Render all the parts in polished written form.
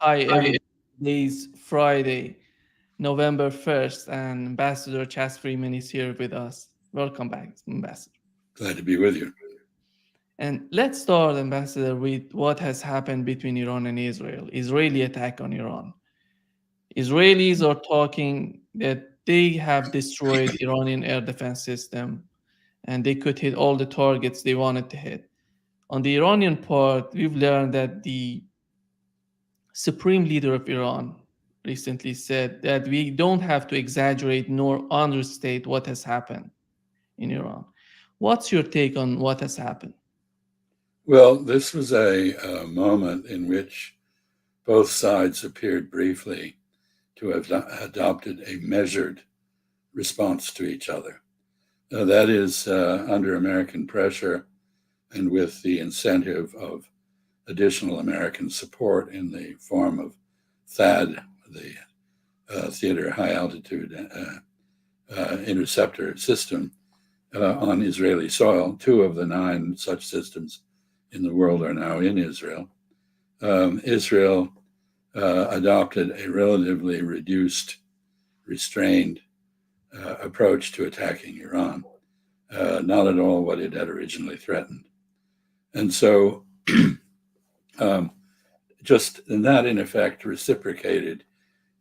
Hi, everybody. Today's Friday, November 1st, and Ambassador Chas Freeman is here with us. Welcome back, Ambassador. Glad to be with you. And let's start, Ambassador, with what has happened between Iran and Israel. Israeli attack on Iran. Israelis are talking that they have destroyed Iranian air defense system and they could hit all the targets they wanted to hit. On the Iranian part, we've learned that the Supreme Leader of Iran recently said that we don't have to exaggerate nor understate what has happened in Iran. What's your take on what has happened? Well, this was a moment in which both sides appeared briefly to have adopted a measured response to each other. That is, under American pressure and with the incentive of additional American support in the form of THAAD, the Theater High Altitude Interceptor System, on Israeli soil. Two of the 9 such systems in the world are now in Israel. Israel adopted a relatively reduced, restrained approach to attacking Iran, not at all what it had originally threatened. And so, just that, in effect, reciprocated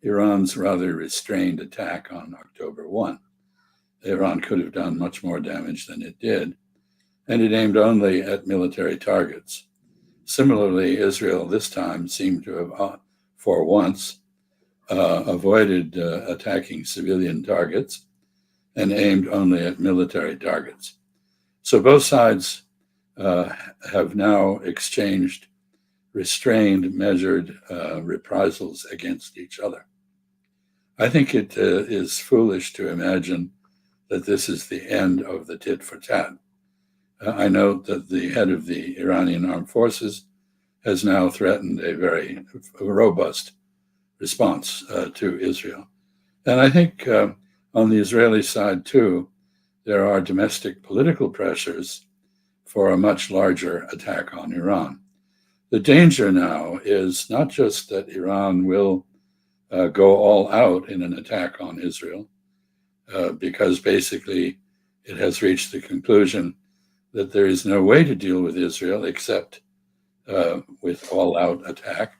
Iran's rather restrained attack on October 1. Iran could have done much more damage than it did, and it aimed only at military targets. Similarly, Israel this time seemed to have, for once, avoided attacking civilian targets and aimed only at military targets. So both sides have now exchanged restrained, measured reprisals against each other. I think it is foolish to imagine that this is the end of the tit for tat. I note that the head of the Iranian armed forces has now threatened a very robust response to Israel. And I think on the Israeli side, too, there are domestic political pressures for a much larger attack on Iran. The danger now is not just that Iran will go all out in an attack on Israel, because basically it has reached the conclusion that there is no way to deal with Israel except with all-out attack,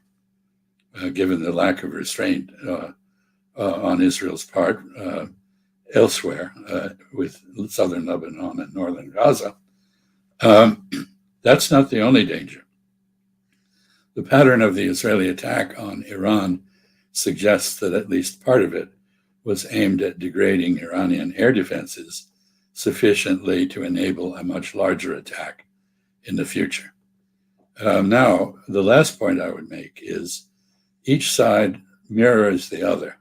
given the lack of restraint on Israel's part elsewhere, with southern Lebanon and northern Gaza. That's not the only danger. The pattern of the Israeli attack on Iran suggests that at least part of it was aimed at degrading Iranian air defenses sufficiently to enable a much larger attack in the future. Now, the last point I would make is each side mirrors the other.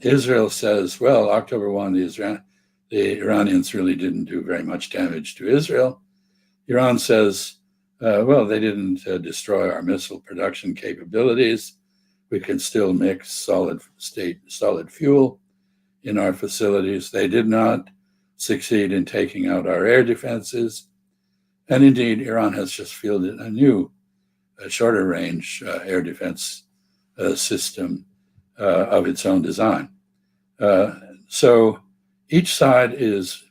Israel says, well, October 1, the Iranians really didn't do very much damage to Israel. Iran says, well, they didn't destroy our missile production capabilities. We can still mix solid fuel in our facilities. They did not succeed in taking out our air defenses. And indeed, Iran has just fielded a new, shorter range air defense system of its own design. So each side is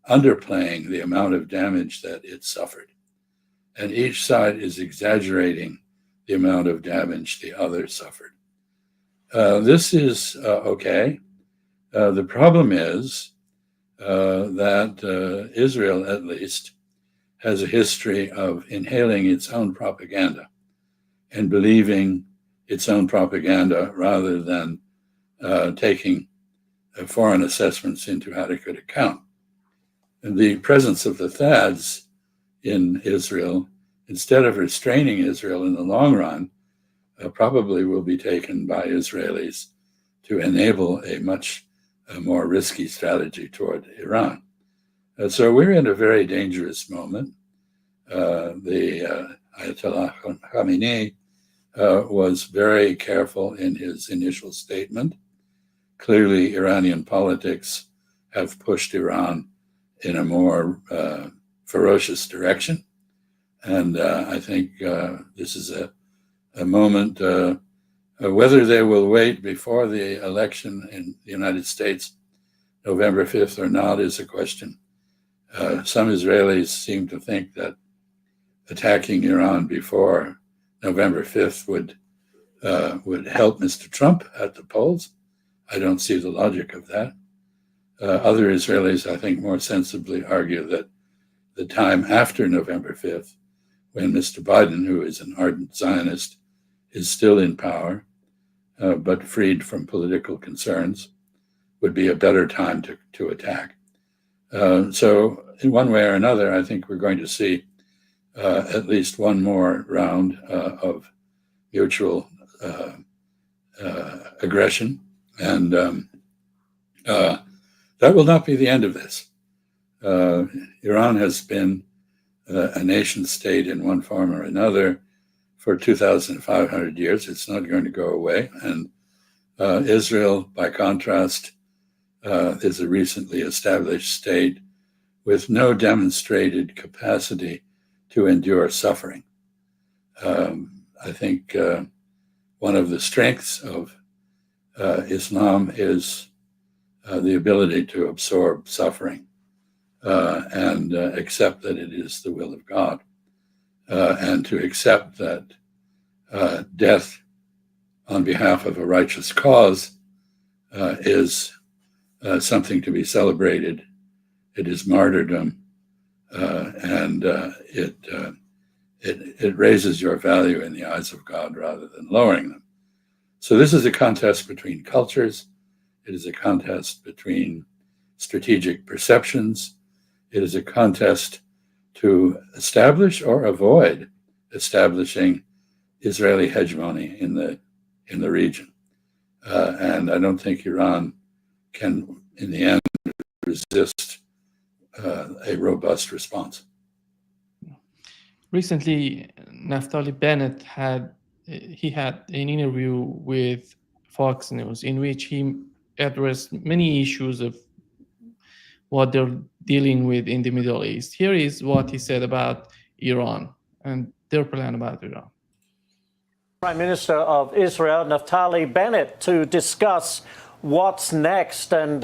underplaying the amount of damage that it suffered. And each side is exaggerating the amount of damage the other suffered. This is okay. The problem is that Israel, at least, has a history of inhaling its own propaganda and believing its own propaganda rather than taking foreign assessments into adequate account. And the presence of the THAADs in Israel, instead of restraining Israel in the long run, probably will be taken by Israelis to enable a much more risky strategy toward Iran. So we're in a very dangerous moment. The Ayatollah Khamenei was very careful in his initial statement. Clearly, Iranian politics have pushed Iran in a more ferocious direction. And I think this is a moment. Whether they will wait before the election in the United States, November 5th or not, is a question. Some Israelis seem to think that attacking Iran before November 5th would help Mr. Trump at the polls. I don't see the logic of that. Other Israelis, I think, more sensibly argue that the time after November 5th, when Mr. Biden, who is an ardent Zionist, is still in power, but freed from political concerns, would be a better time to attack. So in one way or another, I think we're going to see at least one more round of mutual aggression. And that will not be the end of this. Iran has been a nation state in one form or another for 2,500 years. It's not going to go away. And Israel, by contrast, is a recently established state with no demonstrated capacity to endure suffering. I think one of the strengths of Islam is the ability to absorb suffering and accept that it is the will of God, and to accept that death on behalf of a righteous cause is something to be celebrated. It is martyrdom, and it raises your value in the eyes of God rather than lowering them. So this is a contest between cultures. It is a contest between strategic perceptions. It is a contest to establish or avoid establishing Israeli hegemony in the region. And I don't think Iran can, in the end, resist a robust response. Recently, Naftali Bennett had an interview with Fox News in which he addressed many issues of what they're dealing with in the Middle East. Here is what he said about Iran and their plan about Iran. Prime Minister of Israel, Naftali Bennett, to discuss what's next. And,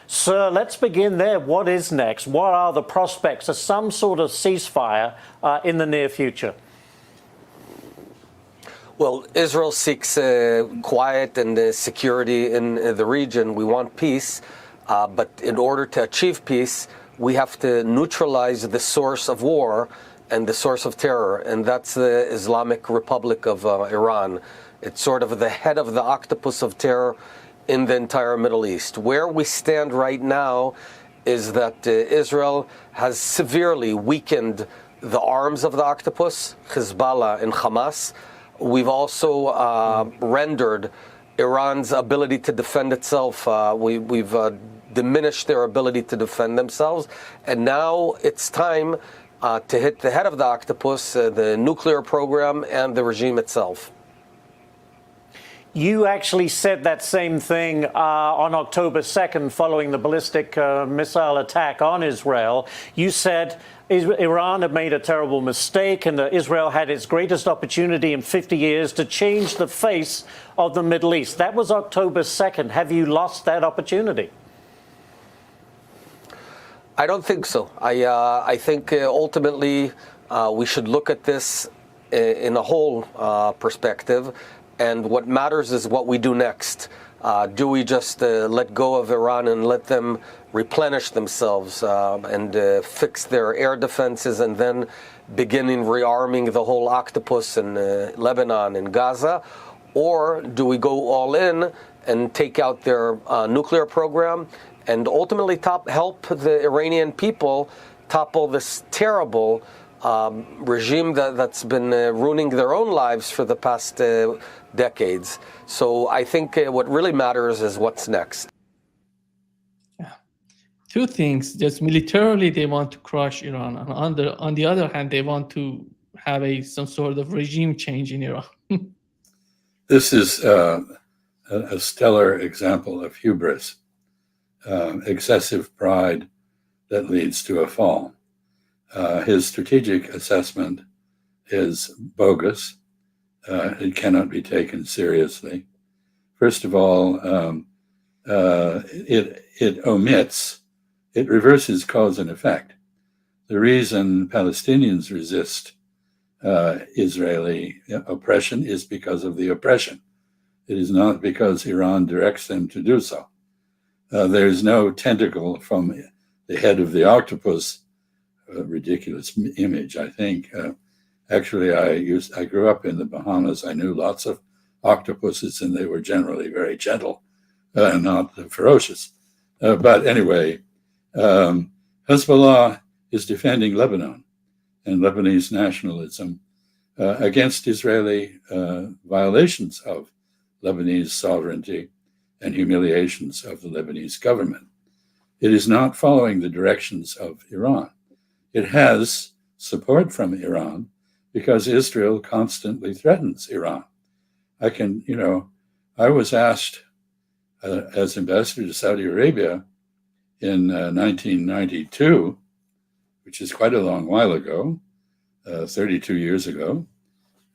sir, let's begin there. What is next? What are the prospects of some sort of ceasefire in the near future? Well, Israel seeks quiet and security in the region. We want peace, but in order to achieve peace, we have to neutralize the source of war and the source of terror, and that's the Islamic Republic of Iran. It's sort of the head of the octopus of terror in the entire Middle East. Where we stand right now is that Israel has severely weakened the arms of the octopus, Hezbollah and Hamas. We've also rendered Iran's ability to defend itself. We've diminished their ability to defend themselves. And now it's time to hit the head of the octopus, the nuclear program and the regime itself. You actually said that same thing on October 2nd following the ballistic missile attack on Israel. You said Iran had made a terrible mistake and that Israel had its greatest opportunity in 50 years to change the face of the Middle East. That was October 2nd. Have you lost that opportunity? I don't think so. I think ultimately we should look at this in a whole perspective. And what matters is what we do next. Do we just let go of Iran and let them replenish themselves and fix their air defenses and then beginning rearming the whole octopus in Lebanon and Gaza? Or do we go all in and take out their nuclear program and ultimately help the Iranian people topple this terrible regime that's been ruining their own lives for the past decades? So I think what really matters is what's next. Yeah. Two things. Just militarily, they want to crush Iran. And on the other hand, they want to have some sort of regime change in Iran. This is a stellar example of hubris, excessive pride that leads to a fall. His strategic assessment is bogus. it cannot be taken seriously. First of all, it reverses cause and effect. The reason Palestinians resist Israeli oppression is because of the oppression. It is not because Iran directs them to do so. There's no tentacle from the head of the octopus, a ridiculous image, I think. Actually, I grew up in the Bahamas. I knew lots of octopuses, and they were generally very gentle, not ferocious. But anyway, Hezbollah is defending Lebanon and Lebanese nationalism against Israeli violations of Lebanese sovereignty and humiliations of the Lebanese government. It is not following the directions of Iran. It has support from Iran because Israel constantly threatens Iran. I was asked as ambassador to Saudi Arabia in 1992, which is quite a long while ago, 32 years ago,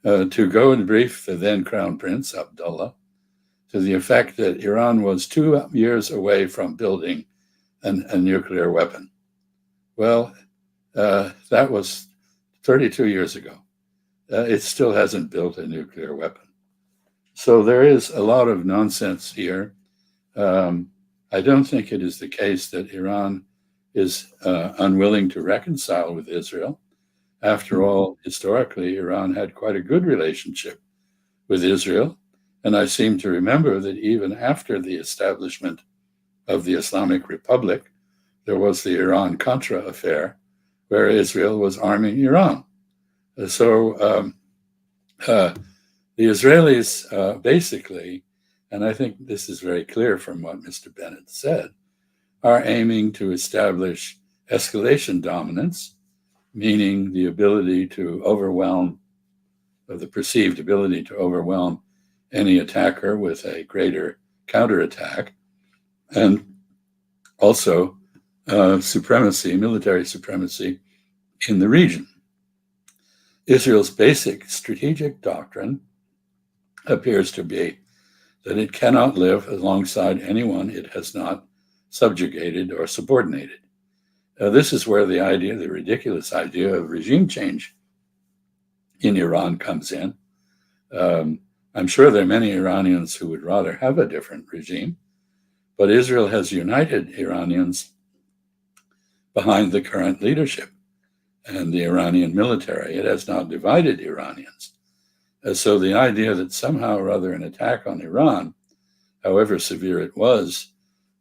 to go and brief the then Crown Prince, Abdullah, to the effect that Iran was 2 years away from building a nuclear weapon. Well, that was 32 years ago. It still hasn't built a nuclear weapon. So there is a lot of nonsense here. I don't think it is the case that Iran is unwilling to reconcile with Israel. After all, historically, Iran had quite a good relationship with Israel. And I seem to remember that even after the establishment of the Islamic Republic, there was the Iran-Contra affair, where Israel was arming Iran. So the Israelis basically, and I think this is very clear from what Mr. Bennett said, are aiming to establish escalation dominance, meaning the ability to overwhelm, or the perceived ability to overwhelm any attacker with a greater counterattack, and also supremacy, military supremacy in the region. Israel's basic strategic doctrine appears to be that it cannot live alongside anyone it has not subjugated or subordinated. This is where the ridiculous idea of regime change in Iran comes in. I'm sure there are many Iranians who would rather have a different regime, but Israel has united Iranians behind the current leadership and the Iranian military. It has not divided Iranians. So the idea that somehow or other an attack on Iran, however severe it was,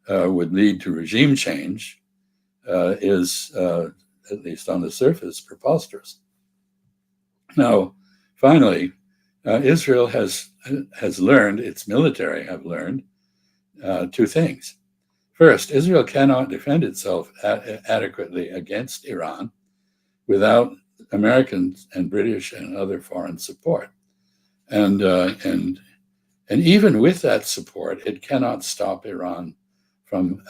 would lead to regime change is, at least on the surface, preposterous. Now, finally, Israel has learned, its military have learned, two things. First, Israel cannot defend itself adequately against Iran without American and British and other foreign support. And even with that support, it cannot stop Iran from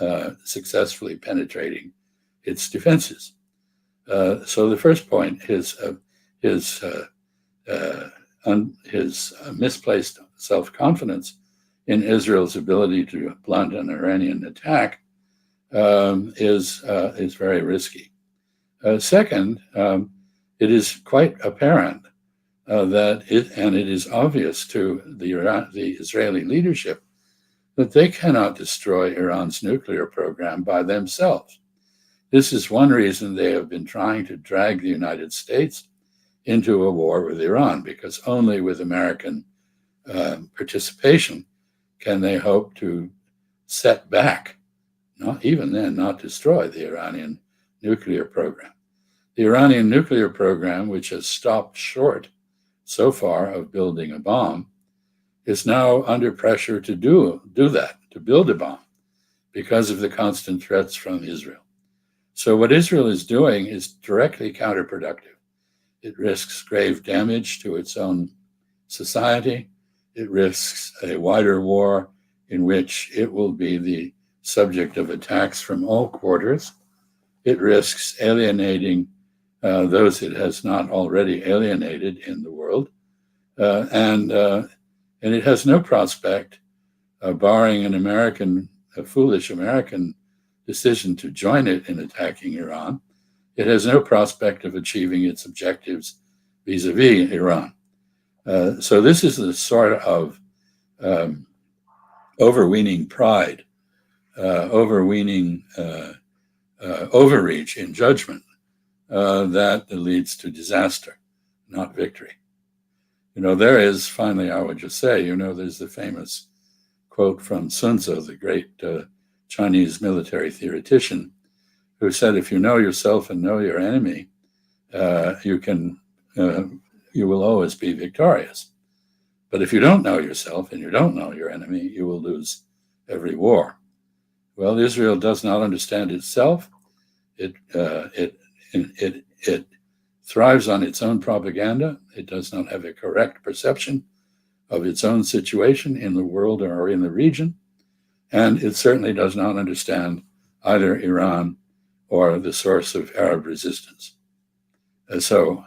successfully penetrating its defenses. So the first point is his misplaced self-confidence in Israel's ability to blunt an Iranian attack is very risky. Second, it is quite apparent that it is obvious to the Israeli leadership that they cannot destroy Iran's nuclear program by themselves. This is one reason they have been trying to drag the United States into a war with Iran, because only with American participation can they hope to set back, not even then, not destroy the Iranian nuclear program. The Iranian nuclear program, which has stopped short so far of building a bomb, is now under pressure to do that, to build a bomb, because of the constant threats from Israel. So what Israel is doing is directly counterproductive. It risks grave damage to its own society. It risks a wider war in which it will be the subject of attacks from all quarters. It risks alienating those it has not already alienated in the world. and it has no prospect, barring a foolish American decision to join it in attacking Iran. It has no prospect of achieving its objectives vis-a-vis Iran. So this is the sort of overweening pride, overweening overreach in judgment that leads to disaster, not victory. There is, finally, I would just say, there's the famous quote from Sun Tzu, the great Chinese military theoretician, who said, if you know yourself and know your enemy, you will always be victorious. But if you don't know yourself and you don't know your enemy, you will lose every war. Well, Israel does not understand itself. It thrives on its own propaganda. It does not have a correct perception of its own situation in the world or in the region. And it certainly does not understand either Iran or the source of Arab resistance. So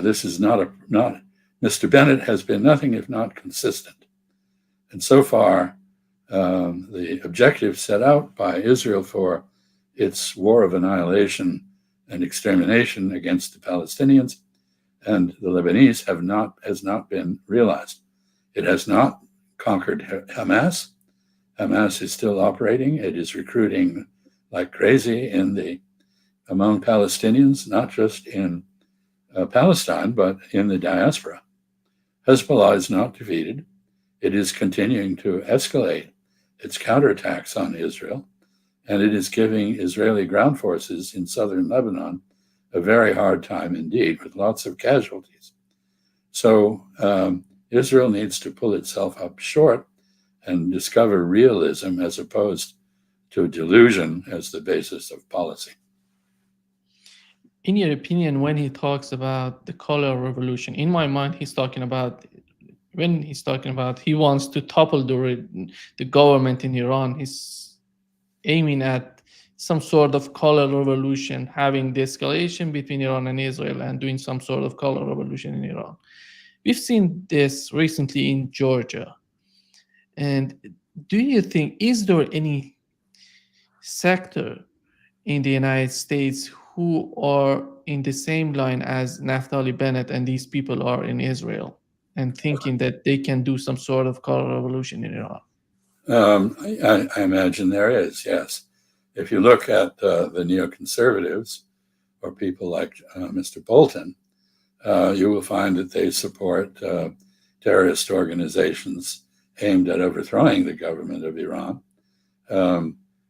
this is not Mr. Bennett has been nothing if not consistent. And so far, the objective set out by Israel for its war of annihilation and extermination against the Palestinians and the Lebanese has not been realized. It has not conquered Hamas. Hamas is still operating. It is recruiting like crazy among Palestinians, not just in Palestine, but in the diaspora. Hezbollah is not defeated. It is continuing to escalate its counterattacks on Israel, and it is giving Israeli ground forces in southern Lebanon a very hard time indeed, with lots of casualties. So Israel needs to pull itself up short and discover realism as opposed to delusion as the basis of policy. In your opinion, when he talks about the color revolution, in my mind, he wants to topple the government in Iran, he's aiming at some sort of color revolution, having the escalation between Iran and Israel and doing some sort of color revolution in Iran. We've seen this recently in Georgia. And do you think, is there any sector in the United States who are in the same line as Naftali Bennett and these people are in Israel and thinking that they can do some sort of color revolution in Iran? I imagine there is, yes. If you look at the neoconservatives or people like Mr. Bolton, you will find that they support terrorist organizations aimed at overthrowing the government of Iran.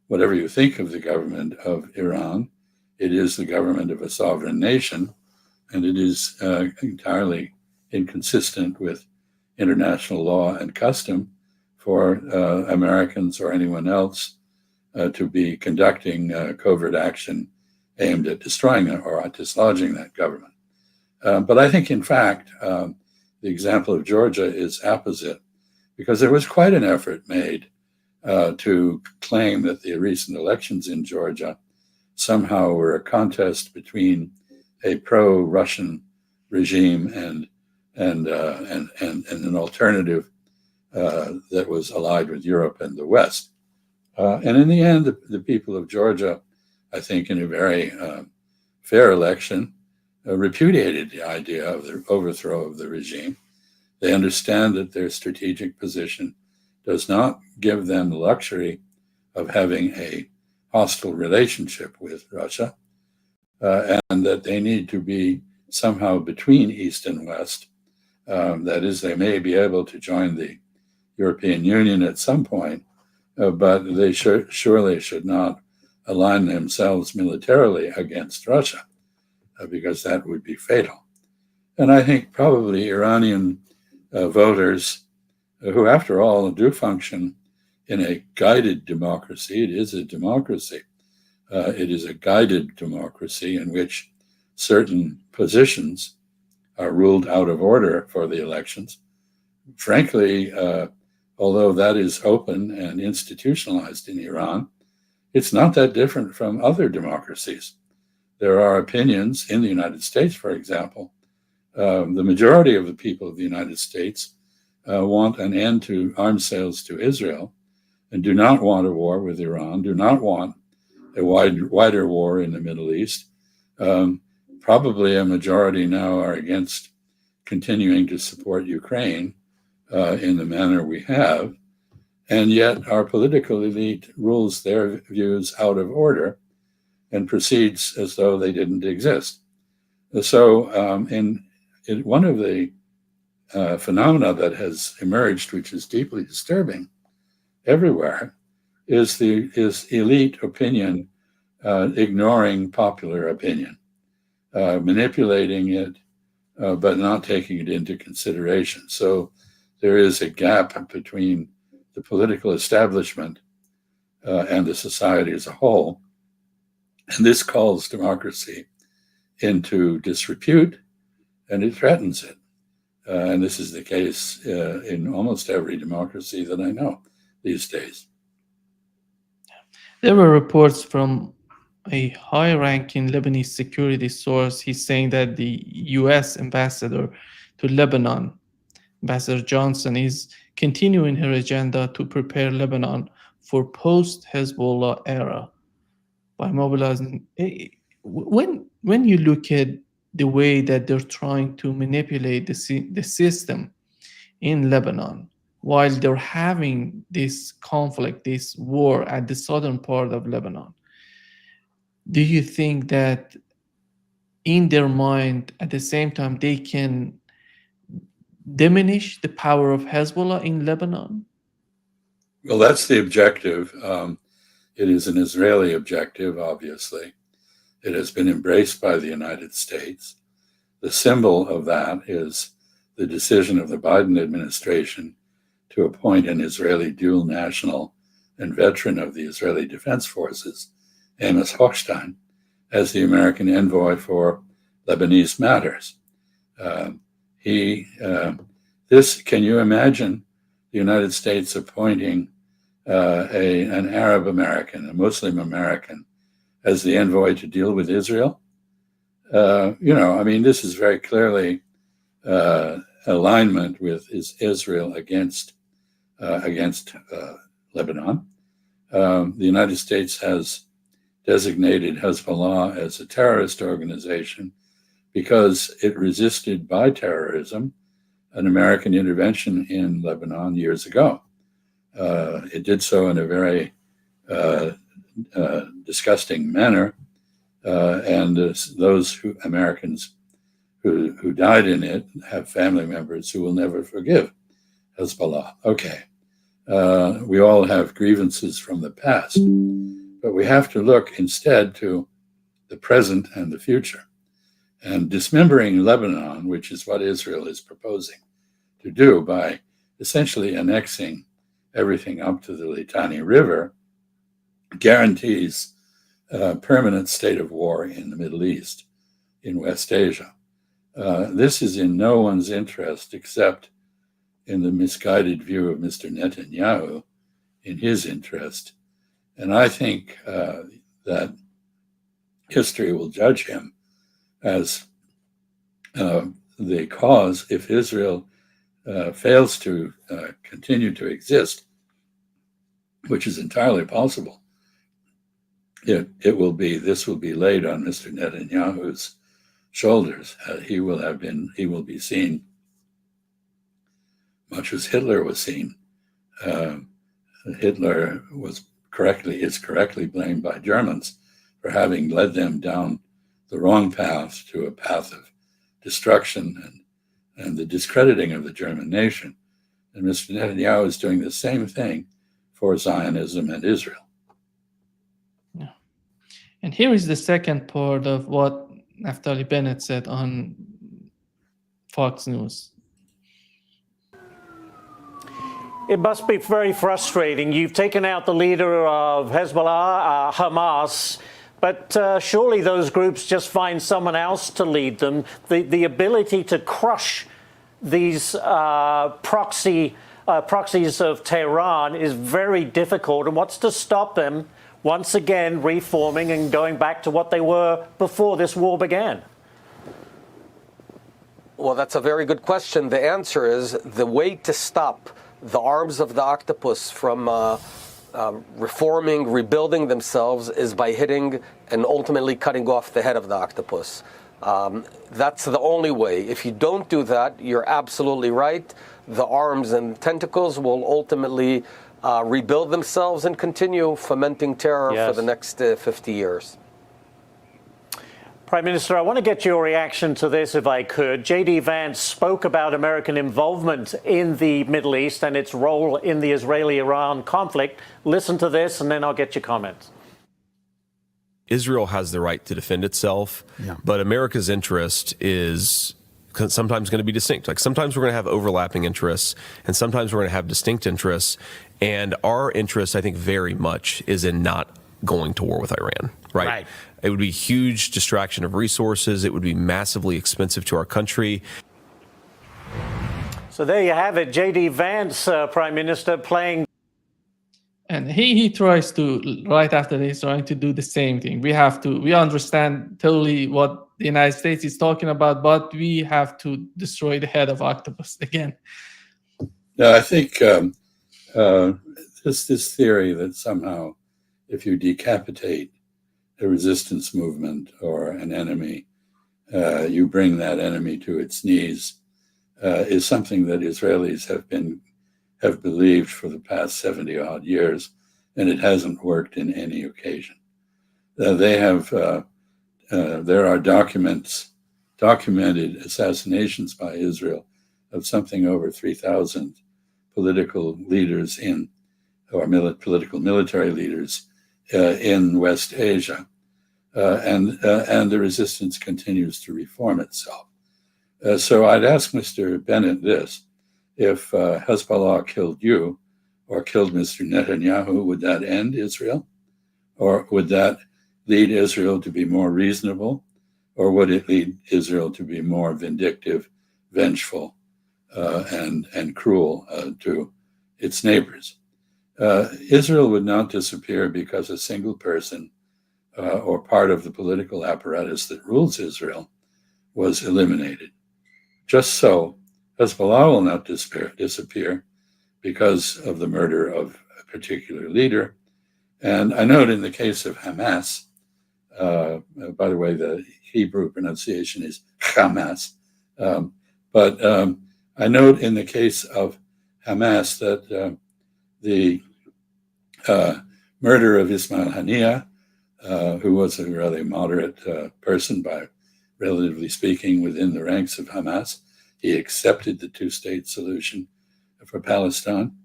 Whatever you think of the government of Iran, it is the government of a sovereign nation, and it is entirely inconsistent with international law and custom for Americans or anyone else to be conducting covert action aimed at destroying or at dislodging that government. But I think, in fact, the example of Georgia is apposite, because there was quite an effort made to claim that the recent elections in Georgia somehow were a contest between a pro-Russian regime and an alternative that was allied with Europe and the West. And in the end, the people of Georgia, I think, in a very fair election, repudiated the idea of the overthrow of the regime. They understand that their strategic position does not give them the luxury of having a hostile relationship with Russia, and that they need to be somehow between East and West. That is, they may be able to join the European Union at some point, but they surely should not align themselves militarily against Russia, because that would be fatal. And I think probably Iranian voters, who after all do function in a guided democracy, it is a democracy. It is a guided democracy in which certain positions are ruled out of order for the elections. Frankly, although that is open and institutionalized in Iran, it's not that different from other democracies. There are opinions in the United States, for example, The majority of the people of the United States want an end to arms sales to Israel and do not want a war with Iran, do not want a wider war in the Middle East. Probably a majority now are against continuing to support Ukraine in the manner we have. And yet our political elite rules their views out of order and proceeds as though they didn't exist. So in one of the phenomena that has emerged, which is deeply disturbing everywhere, is elite opinion ignoring popular opinion, manipulating it, but not taking it into consideration. So there is a gap between the political establishment and the society as a whole. And this calls democracy into disrepute, and it threatens it. And this is the case in almost every democracy that I know these days. There were reports from a high-ranking Lebanese security source. He's saying that the U.S. ambassador to Lebanon, Ambassador Johnson, is continuing her agenda to prepare Lebanon for post-Hezbollah era by mobilizing. When you look at the way that they're trying to manipulate the system in Lebanon, while they're having this conflict, this war at the southern part of Lebanon, do you think that in their mind, at the same time, they can diminish the power of Hezbollah in Lebanon? Well, that's the objective. It is an Israeli objective, obviously. It has been embraced by the United States. The symbol of that is the decision of the Biden administration to appoint an Israeli dual national and veteran of the Israeli Defense Forces, Amos Hochstein, as the American envoy for Lebanese matters. Can you imagine the United States appointing an Arab American, a Muslim American, as the envoy to deal with Israel? This is very clearly alignment with Israel against Lebanon. The United States has designated Hezbollah as a terrorist organization because it resisted by terrorism an American intervention in Lebanon years ago. It did so in a very disgusting manner, and those Americans who died in it have family members who will never forgive Hezbollah. Okay, we all have grievances from the past, but we have to look instead to the present and the future. And dismembering Lebanon, which is what Israel is proposing to do by essentially annexing everything up to the Litani River, guarantees a permanent state of war in the Middle East, in West Asia. This is in no one's interest except in the misguided view of Mr. Netanyahu, in his interest. And I think that history will judge him as the cause if Israel fails to continue to exist, which is entirely possible. This will be laid on Mr. Netanyahu's shoulders. He will be seen, much as Hitler was seen. Hitler is correctly blamed by Germans for having led them down the wrong path to a path of destruction and the discrediting of the German nation. And Mr. Netanyahu is doing the same thing for Zionism and Israel. Yeah. And here is the second part of what Naftali Bennett said on Fox News. It must be very frustrating. You've taken out the leader of Hezbollah, Hamas, but surely those groups just find someone else to lead them. The ability to crush these proxies of Tehran is very difficult. And what's to stop them once again reforming and going back to what they were before this war began? Well, that's a very good question. The answer is the way to stop the arms of the octopus from reforming, rebuilding themselves is by hitting and ultimately cutting off the head of the octopus. That's the only way. If you don't do that, you're absolutely right. The arms and tentacles will ultimately rebuild themselves and continue fomenting terror for the next 50 years. Prime Minister, I want to get your reaction to this, if I could. J.D. Vance spoke about American involvement in the Middle East and its role in the Israeli-Iran conflict. Listen to this, and then I'll get your comments. Israel has the right to defend itself, but America's interest is sometimes going to be distinct. Like sometimes we're going to have overlapping interests, and sometimes we're going to have distinct interests. And our interest, I think, very much is in not going to war with Iran, right? It would be a huge distraction of resources. It would be massively expensive to our country. So there you have it, J.D. Vance, Prime Minister, playing. And he tries to, right after this, trying to do the same thing. We understand totally what the United States is talking about, but we have to destroy the head of octopus again. No, I think this theory that somehow if you decapitate a resistance movement or an enemy, you bring that enemy to its knees, is something that Israelis have believed for the past 70-odd years, and it hasn't worked in any occasion. There are documented assassinations by Israel of something over 3,000 political leaders political military leaders in West Asia, and the resistance continues to reform itself. So I'd ask Mr. Bennett this: if Hezbollah killed you or killed Mr. Netanyahu, would that end Israel? Or would that lead Israel to be more reasonable? Or would it lead Israel to be more vindictive, vengeful, and cruel to its neighbors? Israel would not disappear because a single person or part of the political apparatus that rules Israel was eliminated. Just so, Hezbollah will not disappear because of the murder of a particular leader. And I note in the case of Hamas, by the way, the Hebrew pronunciation is Hamas, but I note in the case of Hamas that the murder of Ismail Haniyeh, who was a rather moderate person relatively speaking within the ranks of Hamas, he accepted the two-state solution for Palestine,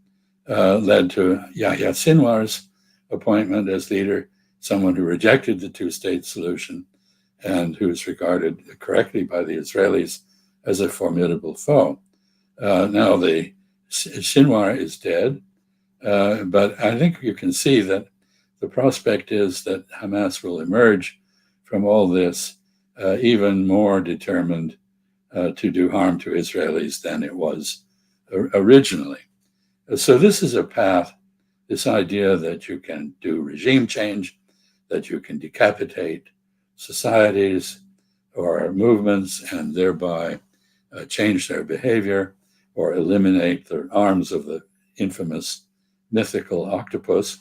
led to Yahya Sinwar's appointment as leader, someone who rejected the two-state solution and who is regarded correctly by the Israelis as a formidable foe. Now, the Sinwar is dead, but I think you can see that the prospect is that Hamas will emerge from all this even more determined to do harm to Israelis than it was originally. So this is a path, this idea that you can do regime change, that you can decapitate societies or movements and thereby change their behavior or eliminate the arms of the infamous mythical octopus.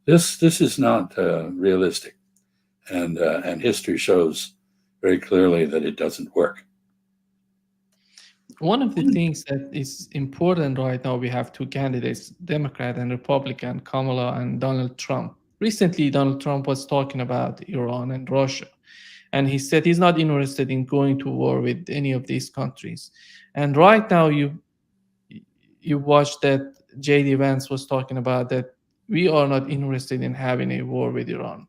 This is not realistic, and history shows very clearly that it doesn't work. One of the things that is important right now, we have two candidates, Democrat and Republican, Kamala and Donald Trump. Recently, Donald Trump was talking about Iran and Russia, and he said he's not interested in going to war with any of these countries. And right now, you watch that J.D. Vance was talking about that we are not interested in having a war with Iran.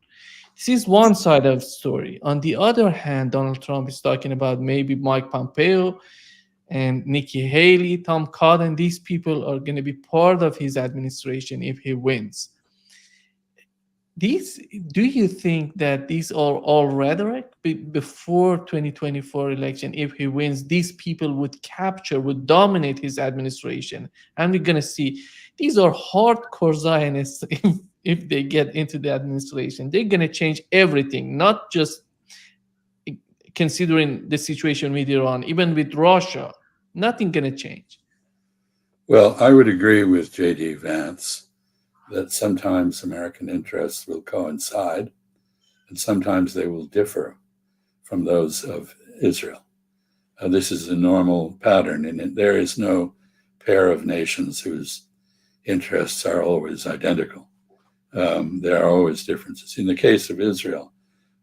This is one side of the story. On the other hand, Donald Trump is talking about maybe Mike Pompeo and Nikki Haley, Tom Cotton. These people are going to be part of his administration if he wins. Do you think that these are all rhetoric before 2024 election? If he wins, these people would dominate his administration, and we're going to see these are hardcore Zionists. If they get into the administration, they're going to change everything, not just considering the situation with Iran, even with Russia, nothing gonna change. Well, I would agree with J.D. Vance that sometimes American interests will coincide and sometimes they will differ from those of Israel. This is a normal pattern, and there is no pair of nations whose interests are always identical. There are always differences. In the case of Israel,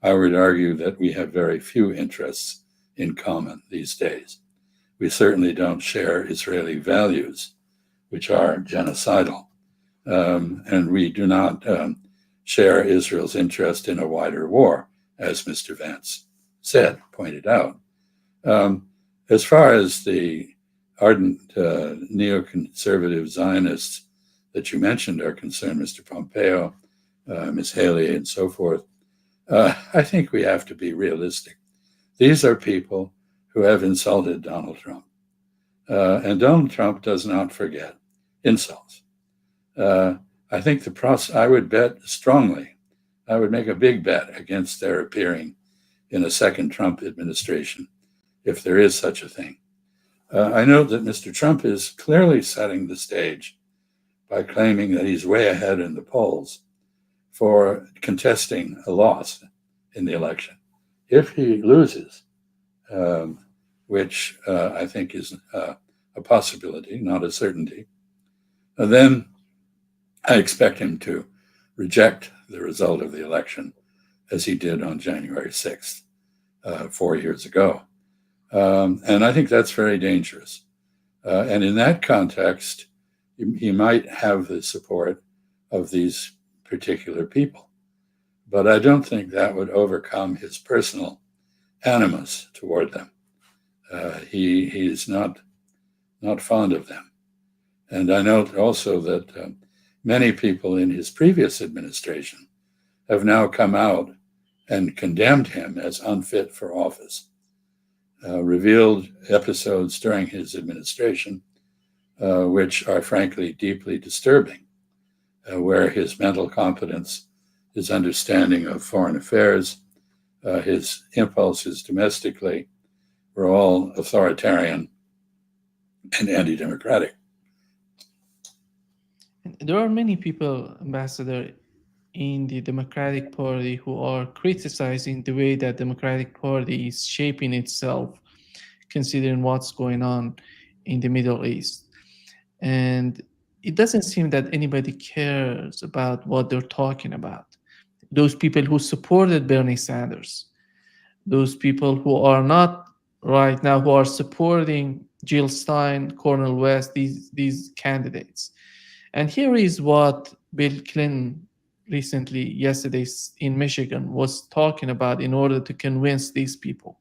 I would argue that we have very few interests in common these days. We certainly don't share Israeli values, which are genocidal, and we do not share Israel's interest in a wider war, as Mr. Vance pointed out. As far as the ardent neoconservative Zionists that you mentioned are concerned, Mr. Pompeo, Ms. Haley, and so forth, I think we have to be realistic. These are people who have insulted Donald Trump. And Donald Trump does not forget insults. I think I would bet strongly, I would make a big bet against their appearing in a second Trump administration, if there is such a thing. I know that Mr. Trump is clearly setting the stage by claiming that he's way ahead in the polls for contesting a loss in the election. If he loses, which I think is a possibility, not a certainty, then I expect him to reject the result of the election as he did on January 6th, 4 years ago. And I think that's very dangerous. And in that context, he might have the support of these particular people. But I don't think that would overcome his personal animus toward them. He is not fond of them. And I note also that many people in his previous administration have now come out and condemned him as unfit for office, revealed episodes during his administration, which are frankly deeply disturbing, where his mental competence, his understanding of foreign affairs, his impulses domestically were all authoritarian and anti-democratic. There are many people, Ambassador, in the Democratic Party who are criticizing the way that Democratic Party is shaping itself, considering what's going on in the Middle East. And it doesn't seem that anybody cares about what they're talking about. Those people who supported Bernie Sanders, those people who are not right now, who are supporting Jill Stein, Cornel West, these candidates. And here is what Bill Clinton recently, yesterday in Michigan, was talking about in order to convince these people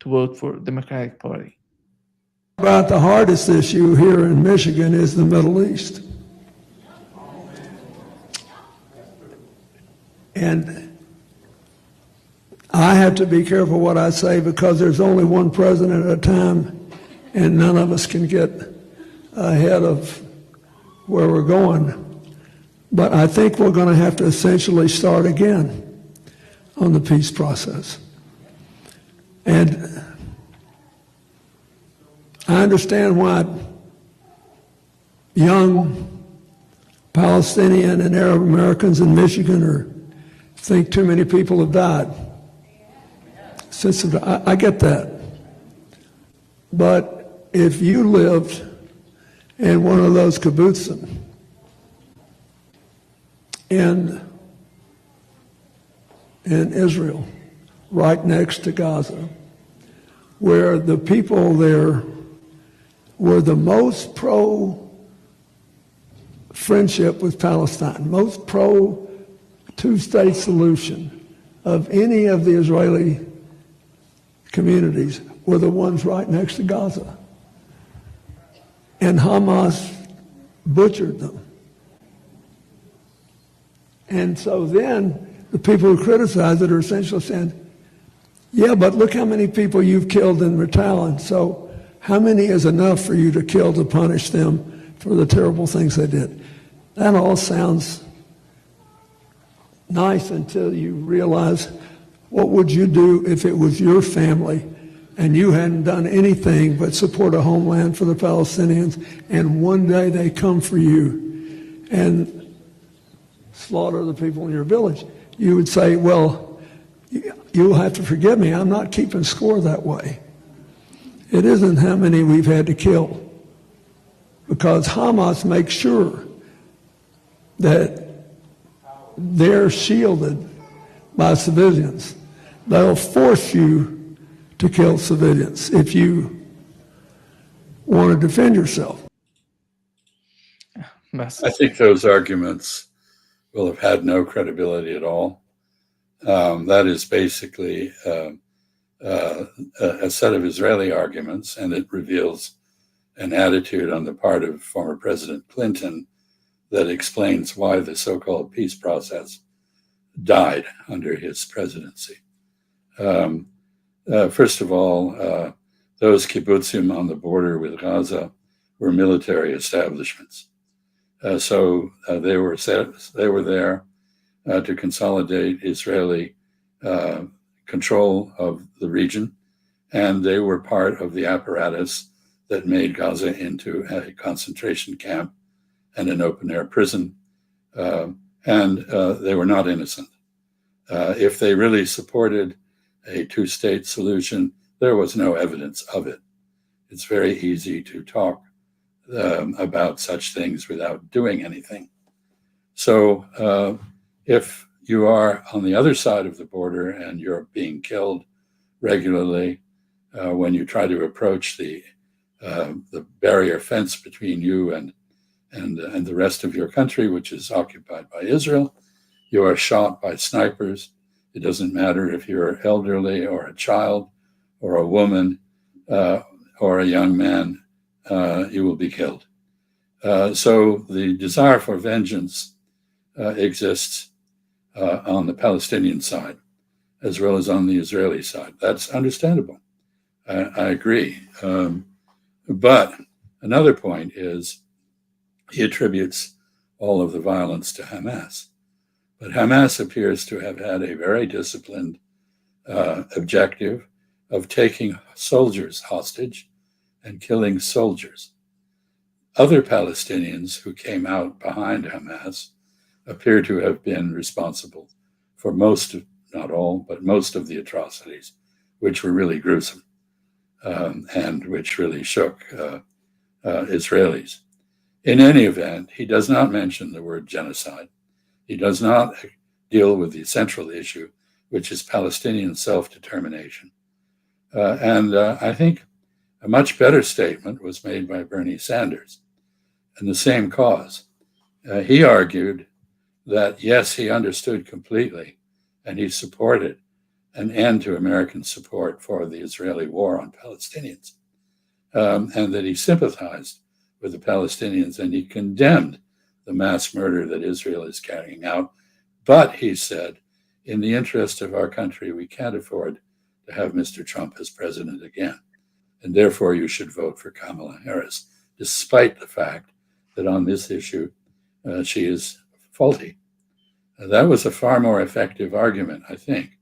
to vote for the Democratic Party. About the hardest issue here in Michigan is the Middle East. And I have to be careful what I say because there's only one president at a time and none of us can get ahead of where we're going. But I think we're going to have to essentially start again on the peace process. And I understand why young Palestinian and Arab Americans in Michigan think too many people have died. I get that. But if you lived in one of those kibbutzim in Israel, right next to Gaza, where the people there were the most pro-friendship with Palestine, most pro-two-state solution of any of the Israeli communities, were the ones right next to Gaza. And Hamas butchered them. And so then the people who criticize it are essentially saying, yeah, but look how many people you've killed in retaliation. So how many is enough for you to kill to punish them for the terrible things they did? That all sounds nice until you realize What would you do if it was your family and you hadn't done anything but support a homeland for the Palestinians, and one day they come for you and slaughter the people in your village? You would say, well, you'll have to forgive me, I'm not keeping score that way. It isn't how many we've had to kill, because Hamas makes sure that they're shielded by civilians. They'll force you to kill civilians if you want to defend yourself. I think those arguments will have had no credibility at all. That is basically a set of Israeli arguments, and it reveals an attitude on the part of former President Clinton that explains why the so-called peace process died under his presidency. First of all, those kibbutzim on the border with Gaza were military establishments. So they were there to consolidate Israeli control of the region, and they were part of the apparatus that made Gaza into a concentration camp and an open-air prison, and they were not innocent. If they really supported a two-state solution, there was no evidence of it. It's very easy to talk about such things without doing anything. So if you are on the other side of the border and you're being killed regularly when you try to approach the barrier fence between you and the rest of your country, which is occupied by Israel, you are shot by snipers. It doesn't matter if you're elderly or a child or a woman or a young man, you will be killed. So the desire for vengeance exists on the Palestinian side as well as on the Israeli side. That's understandable. I agree. But another point is he attributes all of the violence to Hamas. But Hamas appears to have had a very disciplined objective of taking soldiers hostage and killing soldiers. Other Palestinians who came out behind Hamas appear to have been responsible for most, not all, but most of the atrocities, which were really gruesome and which really shook Israelis. In any event, he does not mention the word genocide. He does not deal with the central issue, which is Palestinian self-determination. And I think a much better statement was made by Bernie Sanders in the same cause. He argued that, yes, he understood completely and he supported an end to American support for the Israeli war on Palestinians, and that he sympathized with the Palestinians and he condemned the mass murder that Israel is carrying out. But he said, in the interest of our country, we can't afford to have Mr. Trump as president again. And therefore, you should vote for Kamala Harris, despite the fact that on this issue, she is faulty. That was a far more effective argument, I think.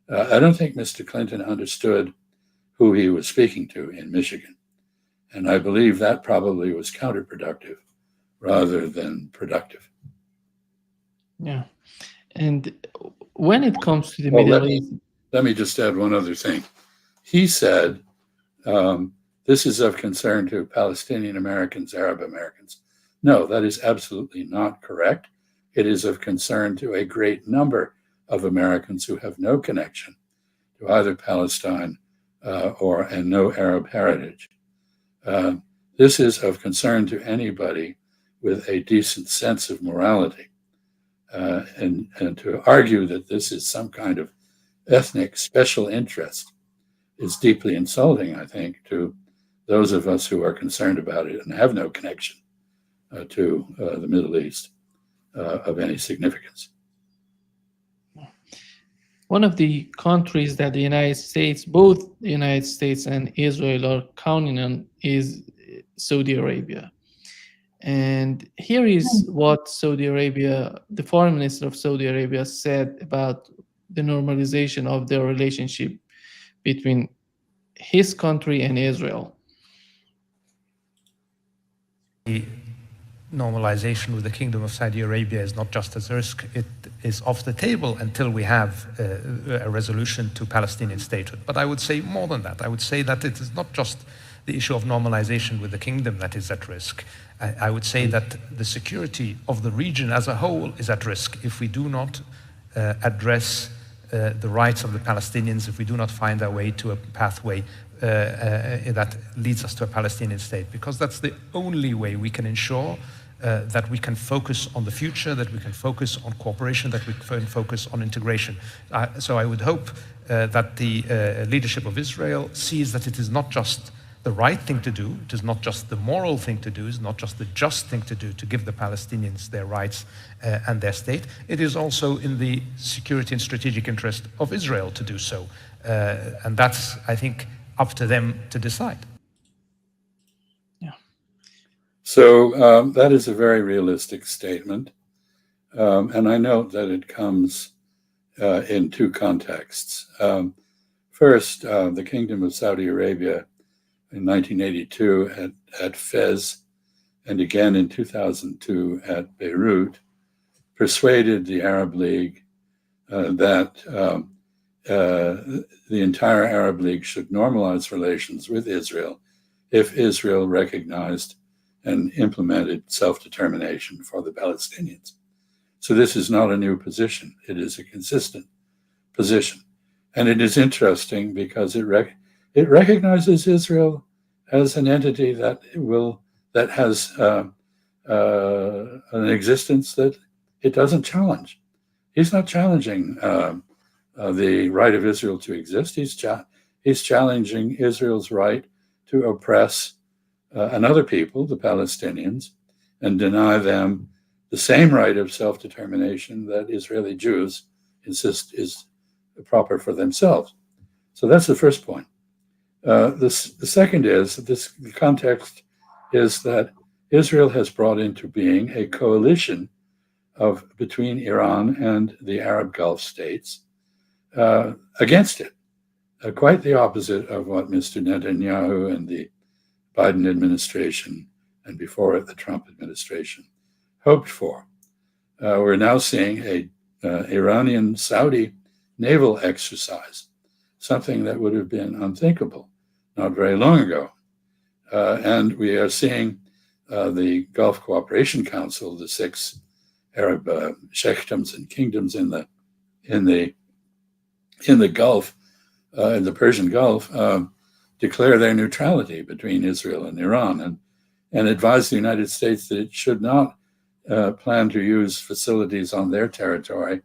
I don't think Mr. Clinton understood who he was speaking to in Michigan. And I believe that probably was counterproductive rather than productive. Yeah. And when it comes to the Middle East... Let me just add one other thing. He said, this is of concern to Palestinian Americans, Arab Americans. No, that is absolutely not correct. It is of concern to a great number of Americans who have no connection to either Palestine and no Arab heritage. This is of concern to anybody with a decent sense of morality. And to argue that this is some kind of ethnic special interest is deeply insulting, I think, to those of us who are concerned about it and have no connection to the Middle East of any significance. One of the countries that the United States, both the United States and Israel are counting on is Saudi Arabia. And here is what Saudi Arabia, the foreign minister of Saudi Arabia said about the normalization of their relationship between his country and Israel? The normalization with the Kingdom of Saudi Arabia is not just a risk, it is off the table until we have a resolution to Palestinian statehood. But I would say more than that. I would say that it is not just the issue of normalization with the kingdom that is at risk. I would say that the security of the region as a whole is at risk if we do not address the rights of the Palestinians, if we do not find our way to a pathway that leads us to a Palestinian state, because that's the only way we can ensure that we can focus on the future, that we can focus on cooperation, that we can focus on integration. So I would hope that the leadership of Israel sees that it is not just the right thing to do, it is not just the moral thing to do, it's not just the just thing to do to give the Palestinians their rights and their state. It is also in the security and strategic interest of Israel to do so. And that's, I think, up to them to decide. Yeah. So that is a very realistic statement. And I note that it comes in two contexts. First, the Kingdom of Saudi Arabia in 1982 at Fez, and again in 2002 at Beirut, persuaded the Arab League that the entire Arab League should normalize relations with Israel if Israel recognized and implemented self-determination for the Palestinians. So this is not a new position. It is a consistent position. And it is interesting because it recognizes Israel as an entity that has an existence that it doesn't challenge. He's not challenging the right of Israel to exist. He's challenging Israel's right to oppress another people, the Palestinians, and deny them the same right of self-determination that Israeli Jews insist is proper for themselves. So that's the first point. The second is that the context is that Israel has brought into being a coalition between Iran and the Arab Gulf states against it, quite the opposite of what Mr. Netanyahu and the Biden administration, and before it the Trump administration, hoped for. We're now seeing a Iranian-Saudi naval exercise, something that would have been unthinkable not very long ago. And we are seeing the Gulf Cooperation Council, the 6 Arab sheikdoms and kingdoms in the Gulf, in the Persian Gulf, declare their neutrality between Israel and Iran, and advise the United States that it should not plan to use facilities on their territory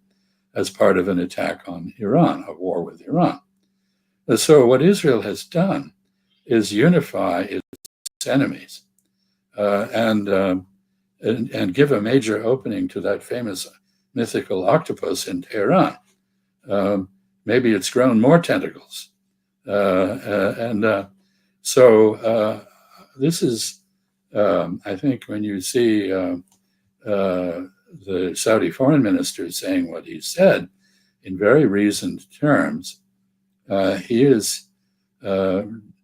as part of an attack on Iran, a war with Iran. So what Israel has done is unify its enemies and give a major opening to that famous mythical octopus in Tehran. Maybe it's grown more tentacles. So this is, I think, when you see the Saudi foreign minister saying what he said in very reasoned terms, he is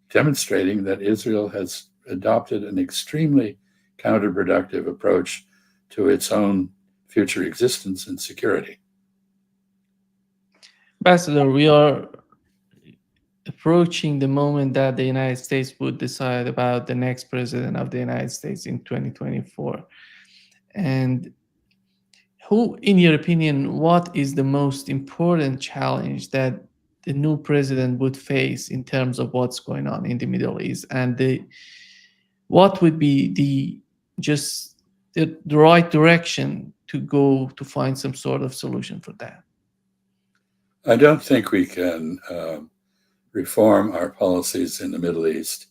demonstrating that Israel has adopted an extremely counterproductive approach to its own future existence and security. Ambassador, we are approaching the moment that the United States would decide about the next president of the United States in 2024. And who, in your opinion, what is the most important challenge that the new president would face in terms of what's going on in the Middle East, and what would be the right direction to go to find some sort of solution for that? I don't think we can reform our policies in the Middle East,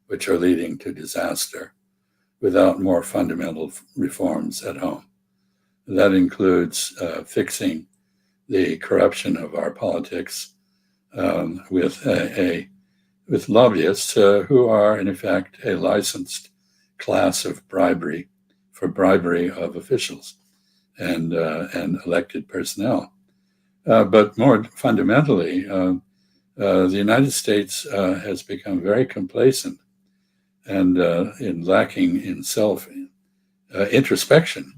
which are leading to disaster, without more fundamental reforms at home. That includes fixing the corruption of our politics with lobbyists who are, in effect, a licensed class of bribery of officials and elected personnel. But more fundamentally, the United States has become very complacent and in lacking in self introspection,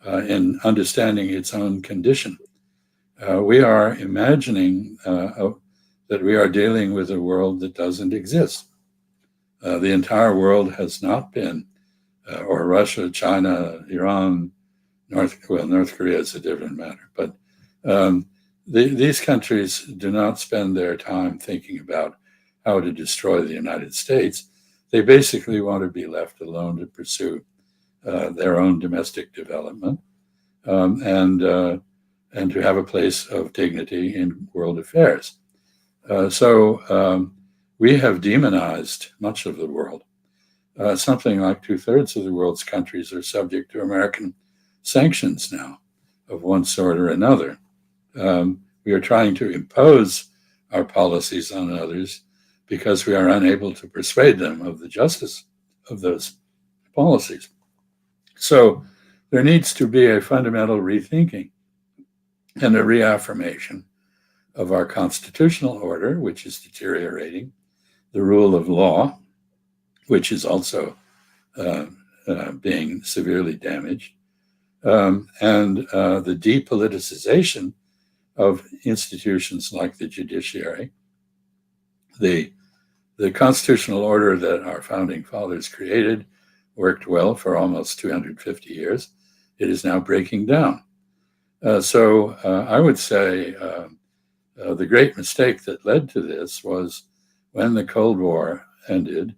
in understanding its own condition. We are imagining that we are dealing with a world that doesn't exist. The entire world has not been, or Russia, China, Iran, North Korea is a different matter, but these countries do not spend their time thinking about how to destroy the United States. They basically want to be left alone to pursue their own domestic development and to have a place of dignity in world affairs. So we have demonized much of the world. Something like 2/3 of the world's countries are subject to American sanctions now of one sort or another. We are trying to impose our policies on others because we are unable to persuade them of the justice of those policies. So there needs to be a fundamental rethinking and a reaffirmation of our constitutional order, which is deteriorating, the rule of law, which is also being severely damaged, and the depoliticization of institutions like the judiciary. The constitutional order that our founding fathers created worked well for almost 250 years. It is now breaking down. So I would say the great mistake that led to this was when the Cold War ended,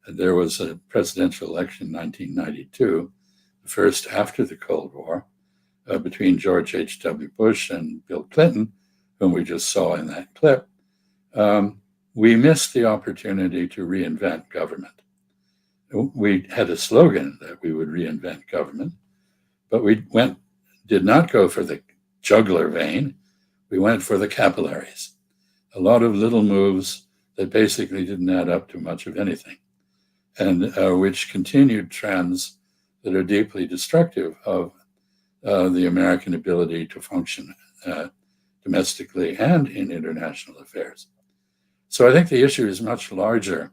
and there was a presidential election in 1992, the first after the Cold War, between George H.W. Bush and Bill Clinton, whom we just saw in that clip. We missed the opportunity to reinvent government. We had a slogan that we would reinvent government, but we did not go for the jugular vein. We went for the capillaries, a lot of little moves that basically didn't add up to much of anything, and which continued trends that are deeply destructive of the American ability to function domestically and in international affairs. So I think the issue is much larger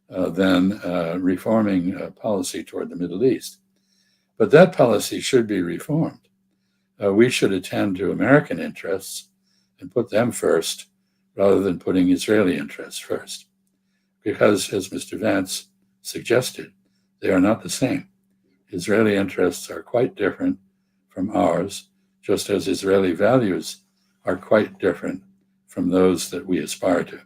than reforming policy toward the Middle East. But that policy should be reformed. We should attend to American interests and put them first rather than putting Israeli interests first. Because, as Mr. Vance suggested, they are not the same. Israeli interests are quite different from ours, just as Israeli values are quite different from those that we aspire to.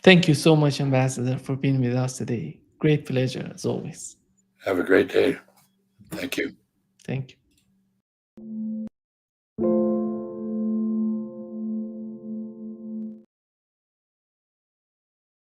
Thank you so much, Ambassador, for being with us today. Great pleasure, as always. Have a great day. Thank you. Thank you.